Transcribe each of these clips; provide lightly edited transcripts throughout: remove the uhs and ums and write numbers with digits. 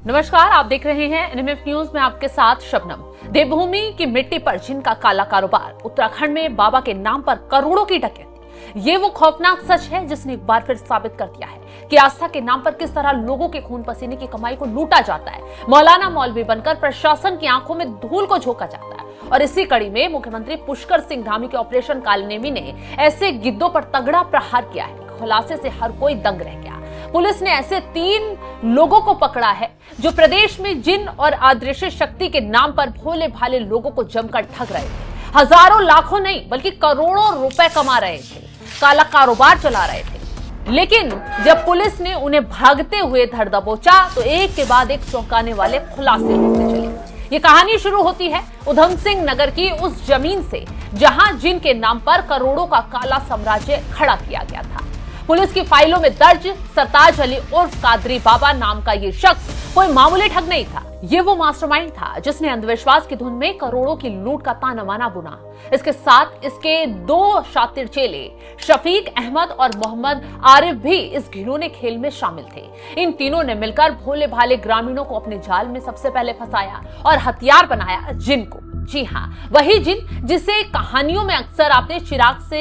नमस्कार, आप देख रहे हैं एनएमएफ न्यूज में आपके साथ शबनम। देवभूमि की मिट्टी पर जिनका काला कारोबार, उत्तराखंड में बाबा के नाम पर करोड़ों की डकैती, ये वो खौफनाक सच है जिसने एक बार फिर साबित कर दिया है कि आस्था के नाम पर किस तरह लोगों के खून पसीने की कमाई को लूटा जाता है। मौलाना मौलवी बनकर प्रशासन की आंखों में धूल को झोंका जाता है। और इसी कड़ी में मुख्यमंत्री पुष्कर सिंह धामी के ऑपरेशन कालनेमी ने ऐसे गिद्धों पर तगड़ा प्रहार किया है। खुलासे से हर कोई दंग रह गया। पुलिस ने ऐसे 3 लोगों को पकड़ा है जो प्रदेश में जिन और अदृश्य शक्ति के नाम पर भोले भाले लोगों को जमकर ठग रहे थे। हजारों लाखों नहीं बल्कि करोड़ों रुपए कमा रहे थे, काला कारोबार चला रहे थे। लेकिन जब पुलिस ने उन्हें भागते हुए धर दबोचा तो एक के बाद एक चौंकाने वाले खुलासे होते चले। ये कहानी शुरू होती है उधम सिंह नगर की उस जमीन से जहां जिन के नाम पर करोड़ों का काला साम्राज्य खड़ा किया गया था। पुलिस की फाइलों में दर्ज सरताज अली उर्फ कादरी बाबा नाम का ये शख्स कोई मामूली ठग नहीं था। ये वो मास्टरमाइंड था जिसने अंधविश्वास की धुन में करोड़ों की लूट का ताना बाना बुना। इसके साथ इसके 2 शातिर चेले शफीक अहमद और मोहम्मद आरिफ भी इस घिनौने खेल में शामिल थे। इन तीनों ने मिलकर भोले भाले ग्रामीणों को अपने जाल में सबसे पहले फंसाया और हथियार बनाया जिन को। जी हाँ, वही जिन जिसे कहानियों में अक्सर आपने चिराग से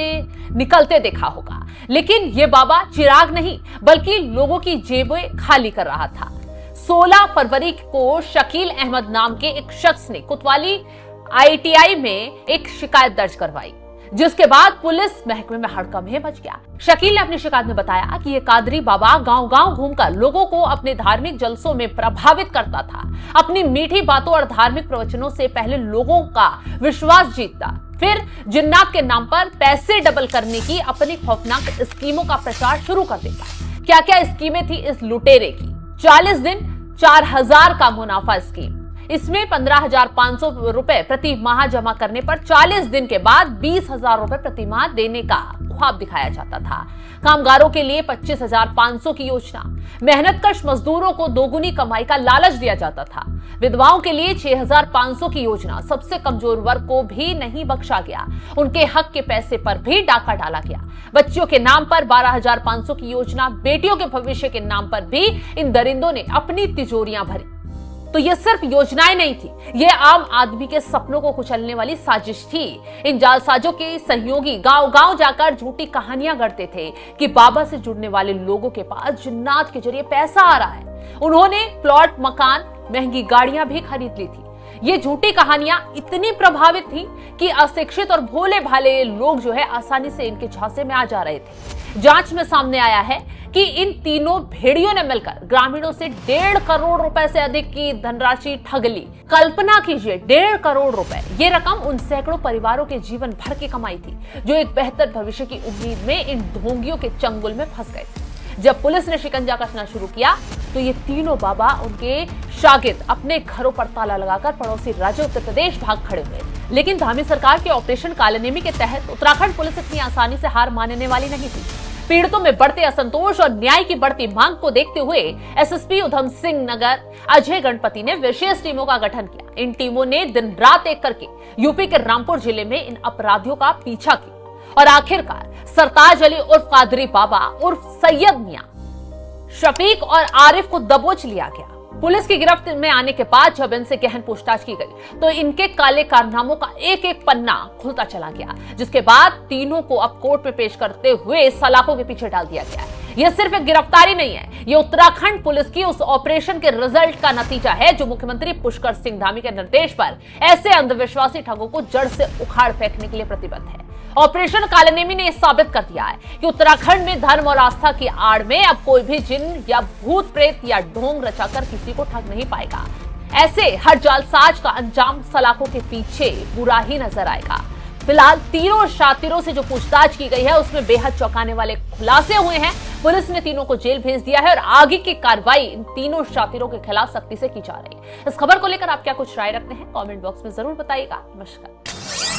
निकलते देखा होगा। लेकिन ये बाबा चिराग नहीं बल्कि लोगों की जेबें खाली कर रहा था। 16 फरवरी को शकील अहमद नाम के एक शख्स ने कोतवाली ITI में एक शिकायत दर्ज करवाई, जिसके बाद पुलिस महकमे में हड़कंप मच गया। शकील ने अपनी शिकायत में बताया कि ये कादरी बाबा गांव-गांव घूमकर लोगों को अपने धार्मिक जलसों में प्रभावित करता था। अपनी मीठी बातों और धार्मिक प्रवचनों से पहले लोगों का विश्वास जीतता, फिर जिन्नात के नाम पर पैसे डबल करने की अपनी खौफनाक स्कीमों का प्रचार शुरू कर देता। क्या क्या स्कीमें थी इस लुटेरे की? 40 दिन 4000 का मुनाफा स्कीम। इसमें 15,500 रुपए प्रति माह जमा करने पर 40 दिन के बाद 20,000 रुपए प्रति माह देने का ख्वाब दिखाया जाता था। कामगारों के लिए 25,500 की योजना। मेहनतकश मजदूरों को दोगुनी कमाई का लालच दिया जाता था। विधवाओं के लिए 6,500 की योजना। सबसे कमजोर वर्ग को भी नहीं बख्शा गया, उनके हक के पैसे पर भी डाका डाला गया। बच्चियों के नाम पर 12,500 की योजना। बेटियों के भविष्य के नाम पर भी इन दरिंदों ने अपनी तिजोरियां भरी। तो ये सिर्फ योजनाएं नहीं थी, ये आम आदमी के सपनों को कुचलने वाली साजिश थी। इन जालसाजों के सहयोगी गांव-गांव जाकर झूठी कहानियां गढ़ते थे कि बाबा से जुड़ने वाले लोगों के पास जिन्नात के जरिए पैसा आ रहा है। उन्होंने प्लॉट, मकान, महंगी गाड़ियां भी खरीद ली थी। ये झूठी कहानियां इतनी प्रभावित थी कि अशिक्षित और भोले भाले लोग जो है आसानी से इनके झांसे में आ जा रहे थे। जांच में सामने आया है कि इन तीनों भेड़ियों ने मिलकर ग्रामीणों से 1.5 करोड़ रुपए से अधिक की धनराशि ठग ली। कल्पना कीजिए, 1.5 करोड़ रुपए। ये रकम उन सैकड़ों परिवारों के जीवन भर की कमाई थी जो एक बेहतर भविष्य की उम्मीद में इन ढोंगियों के चंगुल में फंस गए थे। जब पुलिस ने शिकंजा कसना शुरू किया तो ये तीनों बाबा, उनके शागिर्द अपने घरों पर ताला लगाकर पड़ोसी राज्य उत्तर प्रदेश भाग खड़े हुए। लेकिन धामी सरकार के ऑपरेशन कालनेमी के तहत उत्तराखंड पुलिस इतनी आसानी से हार मानने वाली नहीं थी। पीड़ितों में बढ़ते असंतोष और न्याय की बढ़ती मांग को देखते हुए SSP उधम सिंह नगर अजय गणपति ने विशेष टीमों का गठन किया। इन टीमों ने दिन रात एक करके यूपी के रामपुर जिले में इन अपराधियों का पीछा किया और आखिरकार सरताज अली उर्फ कादरी बाबा उर्फ सैयद मियां, शफीक और आरिफ को दबोच लिया गया। पुलिस की गिरफ्त में आने के बाद जब इनसे गहन पूछताछ की गई तो इनके काले कारनामों का एक एक पन्ना खुलता चला गया, जिसके बाद तीनों को अब कोर्ट में पेश करते हुए सलाखों के पीछे डाल दिया गया। यह सिर्फ एक गिरफ्तारी नहीं है, यह उत्तराखंड पुलिस की उस ऑपरेशन के रिजल्ट का नतीजा है जो मुख्यमंत्री पुष्कर सिंह धामी के निर्देश पर ऐसे अंधविश्वासी ठगों को जड़ से उखाड़ फेंकने के लिए प्रतिबद्ध है। ऑपरेशन कालनेमी ने साबित कर दिया है कि उत्तराखंड में धर्म और आस्था की आड़ में अब कोई भी जिन या भूत प्रेत या ढोंग रचाकर किसी को ठग नहीं पाएगा। ऐसे हर जालसाज का अंजाम सलाखों के पीछे बुरा ही नजर आएगा। फिलहाल तीनों शातिरों से जो पूछताछ की गई है उसमें बेहद चौंकाने वाले खुलासे हुए हैं। पुलिस ने तीनों को जेल भेज दिया है और आगे की कार्रवाई इन तीनों शातिरों के खिलाफ सख्ती से की जा रही है। इस खबर को लेकर आप क्या कुछ राय रखते हैं, कमेंट बॉक्स में जरूर बताइएगा। नमस्कार।